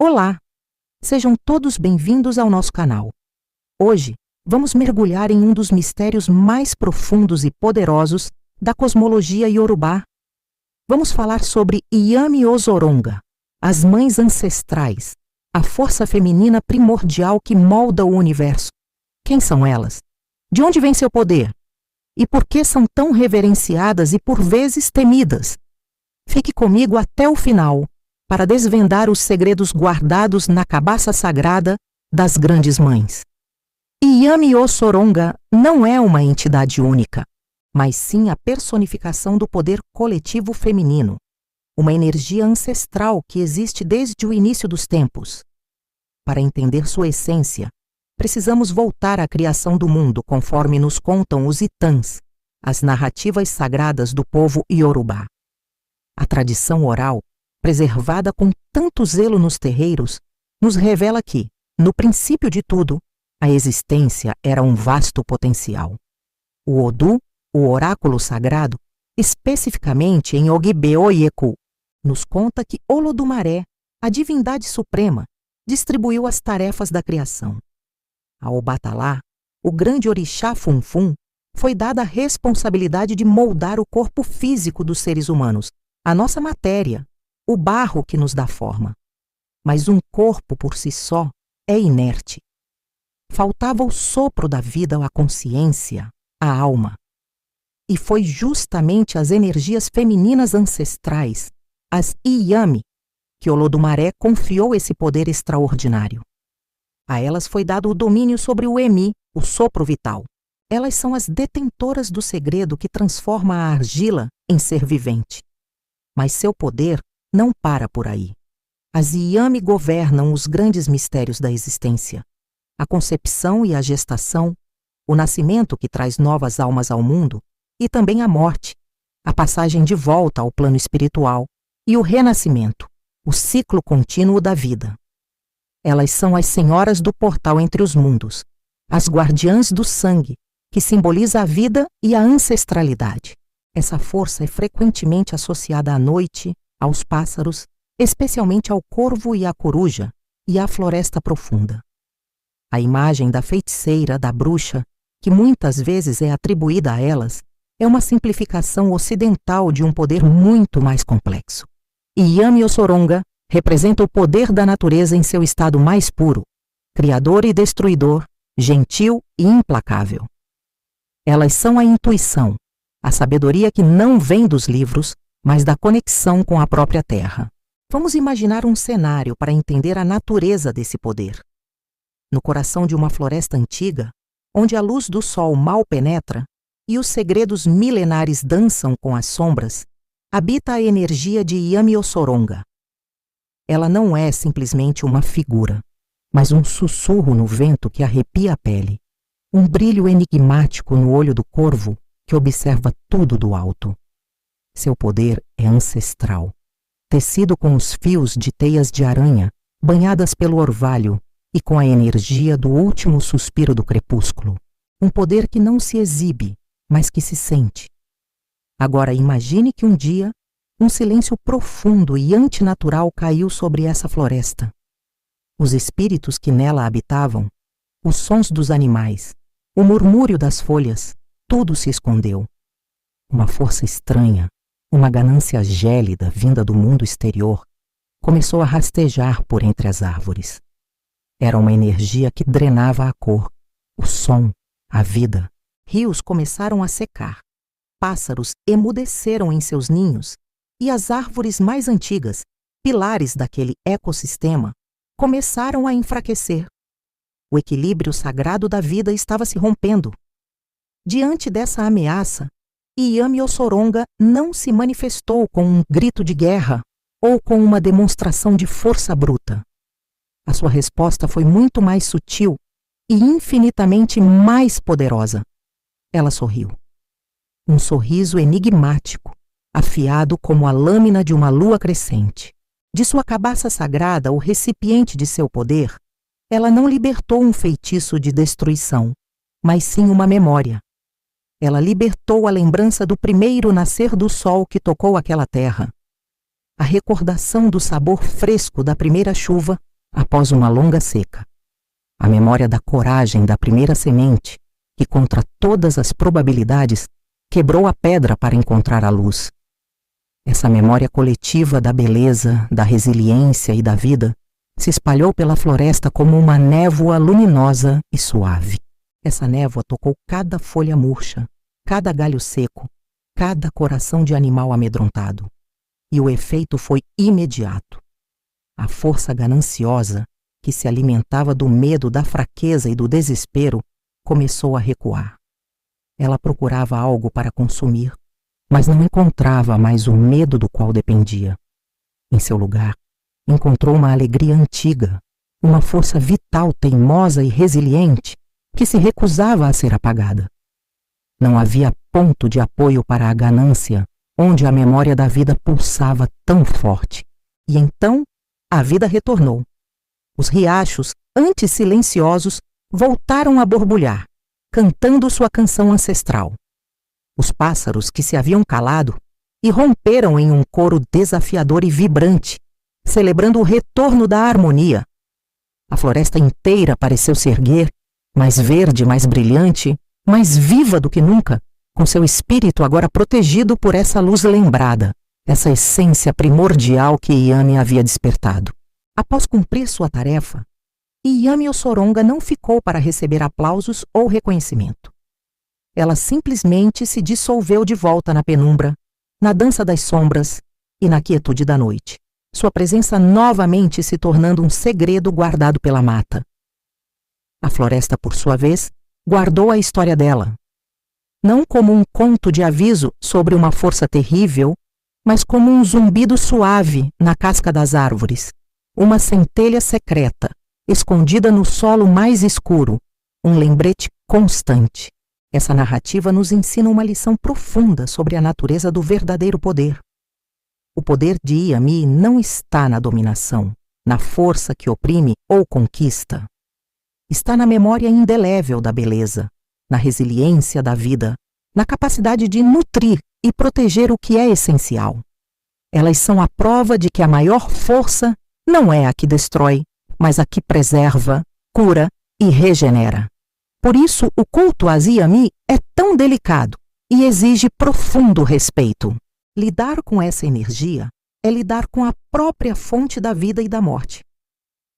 Olá! Sejam todos bem-vindos ao nosso canal. Hoje, vamos mergulhar em um dos mistérios mais profundos e poderosos da cosmologia iorubá. Vamos falar sobre Iyami Ozoronga, as mães ancestrais, a força feminina primordial que molda o universo. Quem são elas? De onde vem seu poder? E por que são tão reverenciadas e por vezes temidas? Fique comigo até o final para desvendar os segredos guardados na cabaça sagrada das grandes mães. Iyami Ozoronga não é uma entidade única, mas sim a personificação do poder coletivo feminino, uma energia ancestral que existe desde o início dos tempos. Para entender sua essência, precisamos voltar à criação do mundo conforme nos contam os Itãs, as narrativas sagradas do povo iorubá. A tradição oral, preservada com tanto zelo nos terreiros, nos revela que, no princípio de tudo, a existência era um vasto potencial. O Odu, o oráculo sagrado, especificamente em Ogbe-Oyeku, nos conta que Olodumaré, a divindade suprema, distribuiu as tarefas da criação. A Obatalá, o grande orixá Funfun, foi dada a responsabilidade de moldar o corpo físico dos seres humanos, a nossa matéria, o barro que nos dá forma. Mas um corpo por si só é inerte. Faltava o sopro da vida, a consciência, a alma. E foi justamente as energias femininas ancestrais, as Iyami, que Olodumaré confiou esse poder extraordinário. A elas foi dado o domínio sobre o Emi, o sopro vital. Elas são as detentoras do segredo que transforma a argila em ser vivente. Mas seu poder não para por aí. As Iyami governam os grandes mistérios da existência. A concepção e a gestação, o nascimento que traz novas almas ao mundo e também a morte, a passagem de volta ao plano espiritual e o renascimento, o ciclo contínuo da vida. Elas são as senhoras do portal entre os mundos, as guardiãs do sangue, que simboliza a vida e a ancestralidade. Essa força é frequentemente associada à noite, aos pássaros, especialmente ao corvo e à coruja, e à floresta profunda. A imagem da feiticeira, da bruxa, que muitas vezes é atribuída a elas, é uma simplificação ocidental de um poder muito mais complexo. Iyami Ozoronga representa o poder da natureza em seu estado mais puro, criador e destruidor, gentil e implacável. Elas são a intuição, a sabedoria que não vem dos livros, mas da conexão com a própria terra. Vamos imaginar um cenário para entender a natureza desse poder. No coração de uma floresta antiga, onde a luz do sol mal penetra e os segredos milenares dançam com as sombras, habita a energia de Iyami Ozoronga. Ela não é simplesmente uma figura, mas um sussurro no vento que arrepia a pele, um brilho enigmático no olho do corvo que observa tudo do alto. Seu poder é ancestral, tecido com os fios de teias de aranha, banhadas pelo orvalho e com a energia do último suspiro do crepúsculo. Um poder que não se exibe, mas que se sente. Agora imagine que um dia, um silêncio profundo e antinatural caiu sobre essa floresta. Os espíritos que nela habitavam, os sons dos animais, o murmúrio das folhas, tudo se escondeu. Uma força estranha, uma ganância gélida vinda do mundo exterior, começou a rastejar por entre as árvores. Era uma energia que drenava a cor, o som, a vida. Rios começaram a secar, pássaros emudeceram em seus ninhos e as árvores mais antigas, pilares daquele ecossistema, começaram a enfraquecer. O equilíbrio sagrado da vida estava se rompendo. Diante dessa ameaça, Iyami Ozoronga não se manifestou com um grito de guerra ou com uma demonstração de força bruta. A sua resposta foi muito mais sutil e infinitamente mais poderosa. Ela sorriu. Um sorriso enigmático, afiado como a lâmina de uma lua crescente. De sua cabaça sagrada, o recipiente de seu poder, ela não libertou um feitiço de destruição, mas sim uma memória. Ela libertou a lembrança do primeiro nascer do sol que tocou aquela terra, a recordação do sabor fresco da primeira chuva após uma longa seca. A memória da coragem da primeira semente, que contra todas as probabilidades, quebrou a pedra para encontrar a luz. Essa memória coletiva da beleza, da resiliência e da vida se espalhou pela floresta como uma névoa luminosa e suave. Essa névoa tocou cada folha murcha, cada galho seco, cada coração de animal amedrontado. E o efeito foi imediato. A força gananciosa, que se alimentava do medo, da fraqueza e do desespero, começou a recuar. Ela procurava algo para consumir, mas não encontrava mais o medo do qual dependia. Em seu lugar, encontrou uma alegria antiga, uma força vital, teimosa e resiliente, que se recusava a ser apagada. Não havia ponto de apoio para a ganância, onde a memória da vida pulsava tão forte. E então, a vida retornou. Os riachos, antes silenciosos, voltaram a borbulhar, cantando sua canção ancestral. Os pássaros que se haviam calado irromperam em um coro desafiador e vibrante, celebrando o retorno da harmonia. A floresta inteira pareceu se erguer, mais verde, mais brilhante, mais viva do que nunca, com seu espírito agora protegido por essa luz lembrada, essa essência primordial que Yami havia despertado. Após cumprir sua tarefa, Yami Ossoronga não ficou para receber aplausos ou reconhecimento. Ela simplesmente se dissolveu de volta na penumbra, na dança das sombras e na quietude da noite, sua presença novamente se tornando um segredo guardado pela mata. A floresta, por sua vez, guardou a história dela, não como um conto de aviso sobre uma força terrível, mas como um zumbido suave na casca das árvores, uma centelha secreta, escondida no solo mais escuro, um lembrete constante. Essa narrativa nos ensina uma lição profunda sobre a natureza do verdadeiro poder. O poder de Yami não está na dominação, na força que oprime ou conquista. Está na memória indelével da beleza, na resiliência da vida, na capacidade de nutrir e proteger o que é essencial. Elas são a prova de que a maior força não é a que destrói, mas a que preserva, cura e regenera. Por isso, o culto às Yami é tão delicado e exige profundo respeito. Lidar com essa energia é lidar com a própria fonte da vida e da morte.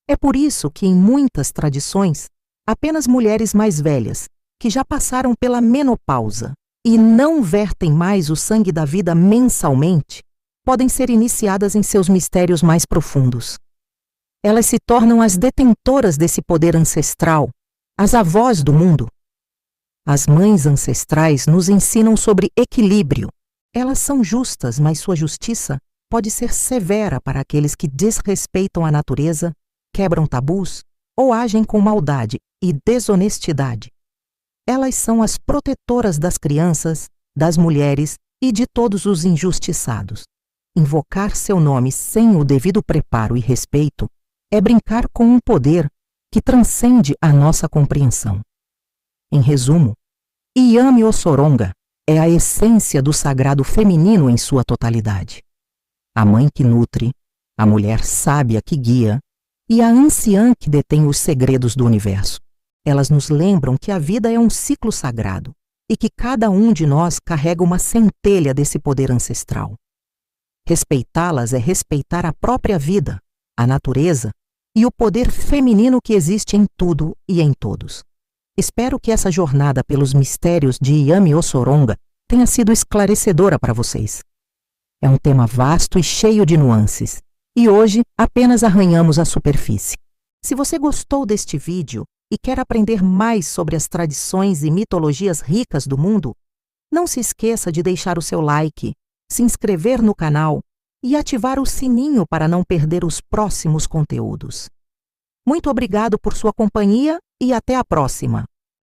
É por isso que, em muitas tradições, apenas mulheres mais velhas, que já passaram pela menopausa e não vertem mais o sangue da vida mensalmente, podem ser iniciadas em seus mistérios mais profundos. Elas se tornam as detentoras desse poder ancestral, as avós do mundo. As mães ancestrais nos ensinam sobre equilíbrio. Elas são justas, mas sua justiça pode ser severa para aqueles que desrespeitam a natureza, quebram tabus ou agem com maldade e desonestidade. Elas são as protetoras das crianças, das mulheres e de todos os injustiçados. Invocar seu nome sem o devido preparo e respeito é brincar com um poder que transcende a nossa compreensão. Em resumo, Yami Ossoronga é a essência do sagrado feminino em sua totalidade. A mãe que nutre, a mulher sábia que guia e a anciã que detém os segredos do universo. Elas nos lembram que a vida é um ciclo sagrado e que cada um de nós carrega uma centelha desse poder ancestral. Respeitá-las é respeitar a própria vida, a natureza e o poder feminino que existe em tudo e em todos. Espero que essa jornada pelos mistérios de Yami Ossoronga tenha sido esclarecedora para vocês. É um tema vasto e cheio de nuances, e hoje apenas arranhamos a superfície. Se você gostou deste vídeo e quer aprender mais sobre as tradições e mitologias ricas do mundo, não se esqueça de deixar o seu like, se inscrever no canal e ativar o sininho para não perder os próximos conteúdos. Muito obrigado por sua companhia e até a próxima!